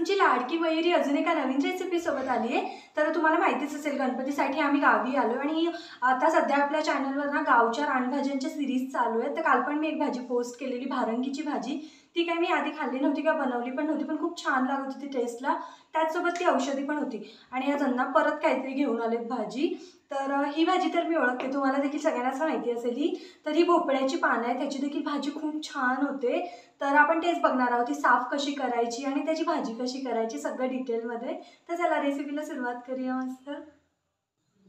तुमची लाडकी वैरी अजून एका नवीन रेसिपी सोबत आली आहे। तर तुम्हाला माहितीच असेल गणपतीसाठी आम्ही गावी आलो आणि आता सध्या आपल्या चॅनलवर ना गावच्या रानभाज्यांच्या सिरीज चालू आहे। तर काल पण मी एक भाजी पोस्ट केलेली भारंगीची भाजी, ती काही मी आधी खाल्ली नव्हती का बनवली पण नव्हती, पण खूप छान लागत होती टेस्टला। त्याचसोबत ती औषधी पण होती आणि आज अण्णा परत काहीतरी घेऊन आलेत भाजी। तर ही भाजी तर मी ओळखते, तुम्हाला देखील सगळ्यांनाच माहिती असेल ही। तर ही भोपळ्याची पानं आहे, त्याची देखील भाजी खूप छान होते। तर आपण तेच बघणार आहोत, ती साफ कशी करायची आणि त्याची भाजी कशी करायची सगळं डिटेलमध्ये। तर चला रेसिपीला सुरुवात करूया मस्त।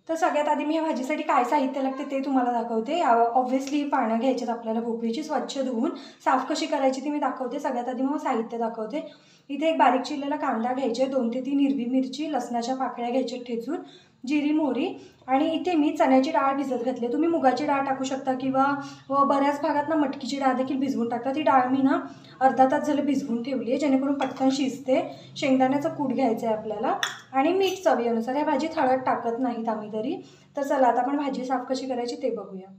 तर सगळ्यात आधी मी या भाजीसाठी काय साहित्य लागते ते तुम्हाला दाखवते। ऑब्व्हियसली पानं घ्यायची आपल्याला भोपळीची, स्वच्छ धुवून साफ कशी करायची ती मी दाखवते। सगळ्यात आधी मग साहित्य दाखवते। इथे एक बारीक चिरलेला कांदा घ्यायचे, 2 ते 3 हिरवी मिरची, लसणाच्या पाकळ्या घ्यायच्या ठेचून, जिरी मोहरी, आणि इथे मी चण्याची डाळ भिजत घातली। तुम्ही मुगाची डाळ टाकू शकता किंवा बऱ्याच भागात ना मटकीची डाळ देखील भिजवून टाकतात। ती डाळ मी ना अर्धा तास झालं भिजवून ठेवली आहे, जेणेकरून पटकन शिजते। शेंगदाण्याचा कूट घ्यायचा आहे आपल्याला आणि मीठ चवीनुसार। या भाजीत हळद टाकत नाहीत आम्ही तरी। तर चला आता आपण भाजी साफ कशी करायची ते बघूया।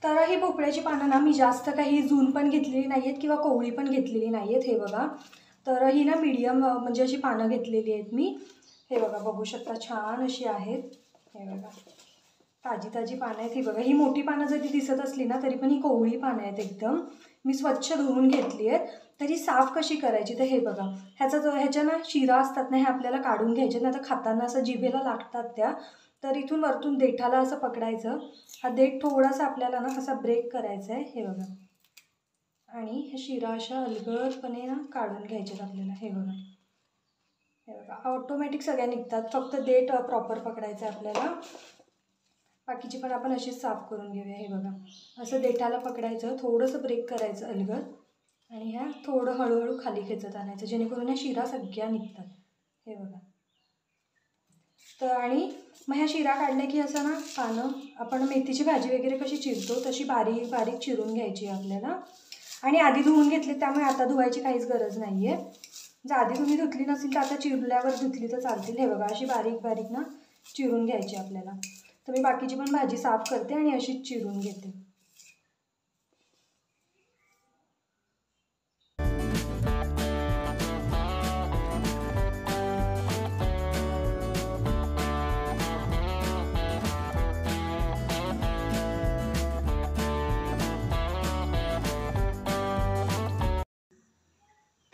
तर ही भोपळ्याची पानं ना मी जास्त काही जून पण घेतलेली नाही आहेत किंवा कोवळी पण घेतलेली नाही आहेत। हे बघा, तर ही ना मीडियम म्हणजे अशी पानं घेतलेली आहेत मी। हे बघा, बघू शकता छान अशी आहेत। हे बघा ताजी ताजी पानं आहेत। ही बघा, ही मोठी पानं जरी दिसत असली ना तरी पण ही कोवळी पानं आहेत एकदम। मी स्वच्छ धुवून घेतली आहेत। तर ही साफ कशी करायची तर हे बघा, ह्याच्या ना शिरा असतात ना, हे आपल्याला काढून घ्यायचे ना। तर खाताना असं जिभेला लागतात त्या। तर इथून वरतून देठाला असं पकडायचं, हा देठ थोडासा आपल्याला ना असा ब्रेक करायचा आहे। हे बघा, आणि हे शिरा अशा अलगदपणे ना काढून घ्यायचे आपल्याला। हे बघा, हे बघा ऑटोमॅटिक सगळ्या निघतात, फक्त देठ प्रॉपर पकडायचं आहे आपल्याला। बाकीची पण आपण अशीच साफ करून घेऊया। हे बघा, असं देठाला पकडायचं, थोडंसं ब्रेक करायचं अलगद, आणि ह्या थोडं हळूहळू खाली खेचत आणायचं, जेणेकरून ह्या शिरा सगळ्या निघतात। हे बघा, तर आणि मग ह्या शिरा काढल्या की असं ना पानं आपण मेथीची भाजी वगैरे कशी चिरतो तशी बारीक बारीक चिरून घ्यायची आपल्याला। आणि आधी धुवून घेतली त्यामुळे आता धुवायची काहीच गरज नाही आहे। जर आधी तुम्ही धुतली नसेल तर आता चिरल्यावर धुतली तर चालतील। हे बघा, अशी बारीक बारीक ना चिरून घ्यायची आपल्याला। तर मी बाकीची पण भाजी साफ करते आणि अशीच चिरून घेते।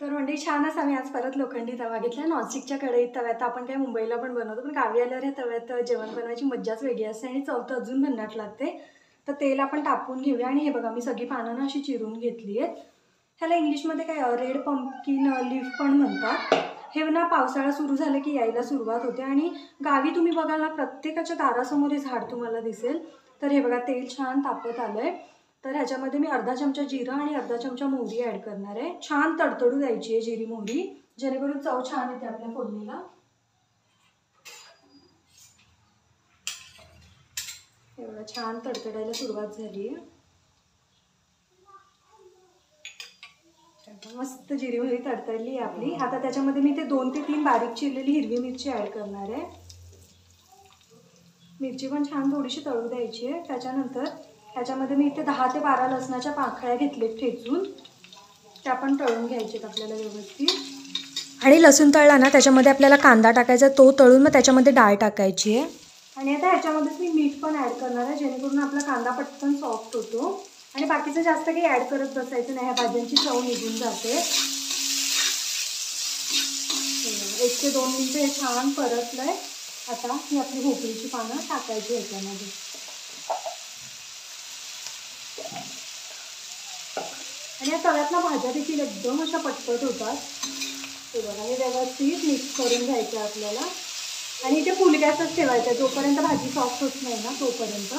तर म्हणजे छानच आम्ही आज परत लोखंडी तवा घेतला, नॉनस्टिकच्या कढईत तव्यात। आपण काय मुंबईला पण बनवतो, पण गावी आल्यावर ह्या तव्यात जेवण बनवायची मज्जाच वेगळी असते आणि चव तर अजून भन्नाट लागते। तर तेल आपण टाकून घेऊया। आणि हे बघा, मी सगळी पानं ना अशी चिरून घेतली आहेत। ह्याला इंग्लिशमध्ये काय रेड पंपकिन लीफ पण म्हणतात। हे ना पावसाळा सुरू झालं की यायला सुरुवात होते आणि गावी तुम्ही बघाल ना प्रत्येकाच्या दारासमोर हे झाड तुम्हाला दिसेल। तर हे बघा, तेल छान तापत आलंय। तर ह्याच्यामध्ये मी अर्धा चमचा जिरं आणि अर्धा चमचा मोहरी ॲड करणार आहे। छान तडतडू द्यायची आहे जिरी मोहरी, जेणेकरून चव छान येते आपल्या फोडणीला। एवढं छान तडतडायला सुरुवात झाली आहे। मस्त जिरी मोहरी तडतडली आपली। आता त्याच्यामध्ये मी ते 2 ते 3 बारीक चिरलेली हिरवी मिरची ॲड करणार आहे। मिरची पण छान थोडीशी तळू द्यायची आहे। त्याच्यानंतर ह्याच्यामध्ये मी इथे 10 ते 12 लसणाच्या पाकळ्या घेतलेत ठेचून, त्या पण तळून घ्यायच्यात आपल्याला व्यवस्थित। आणि लसूण तळला ना त्याच्यामध्ये आपल्याला कांदा टाकायचा, तो तळून मग त्याच्यामध्ये डाळ टाकायची आहे। आणि आता ह्याच्यामध्येच मी मीठ पण ॲड करणार आहे, जेणेकरून आपला कांदा पटकन सॉफ्ट होतो। आणि बाकीचं जास्त काही ॲड करत बसायचं नाही, ह्या भाज्यांची चव निघून जाते। 1 ते 2 मिनिटं हे छान परतलंय। आता ही आपली भोपळीची पानं टाकायची ह्याच्यामध्ये। आणि या तव्यातल्या भाज्या देखील एकदम अशा पटपट होतात। हे बघा, हे व्यवस्थित मिक्स करून घ्यायचं आपल्याला। आणि इथे फुल गॅसच ठेवायचं, जोपर्यंत भाजी सॉफ्ट होत नाही ना तोपर्यंत।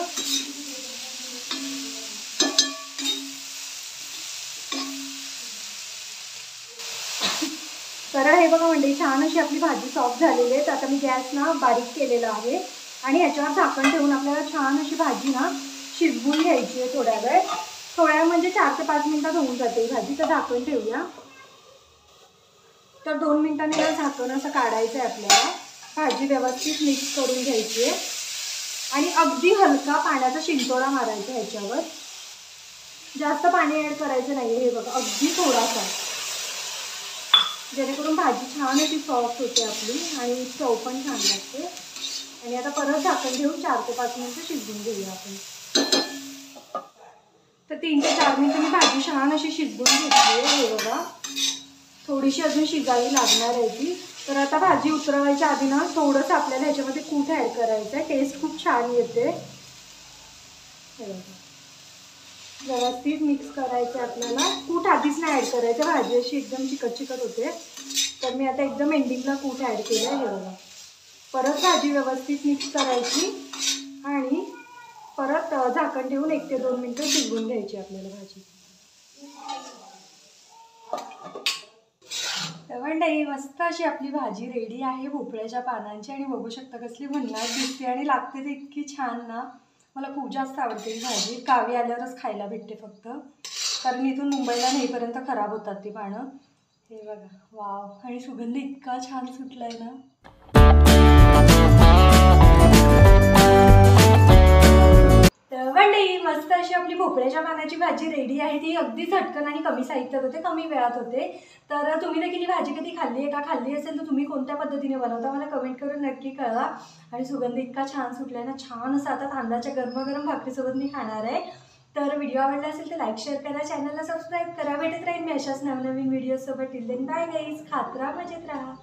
तर हे बघा म्हणजे छान अशी आपली भाजी सॉफ्ट झालेली आहे। आता मी गॅस ना बारीक केलेला आहे आणि ह्याच्यावर झाकण ठेवून आपल्याला छान अशी भाजी ना शिजवून घ्यायची आहे थोड्या वेळ म्हणजे 4 ते 5 मिनिटात होऊन जाते ही भाजी। तर झाकण ठेवूया। तर 2 मिनिटांनी ना झाकण असं काढायचं आहे आपल्याला। भाजी व्यवस्थित मिक्स करून घ्यायची आहे आणि अगदी हलका पाण्याचा शिंतोडा मारायचा ह्याच्यावर, जास्त पाणी ॲड करायचं नाही। हे बघा, अगदी थोडासा। जेणेकरून भाजी छान अशी सॉफ्ट होते आपली आणि चव पण छान लागते. आणि आता परत झाकण घेऊन 4 ते 5 मिनिटं शिजवून घेऊया आपण. तर 3 ते 4 मिनिटं मी भाजी छान अशी शिजवून घेतली आहे. हे बघा, थोडीशी अजून शिजावी लागणार आहे ती. तर आता भाजी उतरवायच्या आधी ना थोडंसं आपल्याला ह्याच्यामध्ये कूट ॲड करायचं आहे. टेस्ट खूप छान येते. हे बघा, व्यवस्थित मिक्स करायचं आहे आपल्याला. कूट आधीच नाही ॲड करायचं, भाजी अशी एकदम चिकट होते. तर मी आता एकदम एंडिंगला कूट ॲड केलं आहे. हे बघा, परत भाजी व्यवस्थित मिक्स करायची आणि परत झाकण ठेवून 1 ते 2 मिनिटं शिजवून घ्यायची आपल्याला भाजी. तर मंडळी, मस्त अशी आपली भाजी रेडी आहे भोपळ्याच्या पानांची. आणि बघू शकता कसली भन्नाट दिसते आणि लागते ते इतकी छान ना. मला खूप जास्त आवडते ही भाजी. गावी आल्यावरच खायला भेटते फक्त, कारण इथून मुंबईला नेईपर्यंत खराब होतात ती पानं. हे बघा, वाव, आणि सुगंध इतका छान सुटलाय ना. तर मंडळी, मस्त अशी आपली भोपळ्याच्या पानाची भाजी रेडी आहे. ती अगदी झटकन आणि कमी साहित्यात होते, कमी वेळात होते. तर तुम्ही देखील ही भाजी कधी खाल्ली आहे का? खाल्ली असेल तर तुम्ही कोणत्या पद्धतीने बनवता मला कमेंट करून नक्की कळवा. आणि सुगंध इतका छान सुटला आहे ना, छान असं आता तांदळाच्या गरमागरम भाकरीसोबत मी खाणार आहे. तर व्हिडिओ आवडला असेल तर लाईक, शेअर करा, चॅनलला सबस्क्राईब करा. भेटत राहील मी अशाच नवनवीन व्हिडिओसोबत. टिल देन बाय गाईज, खात राहा, मजेत राहा.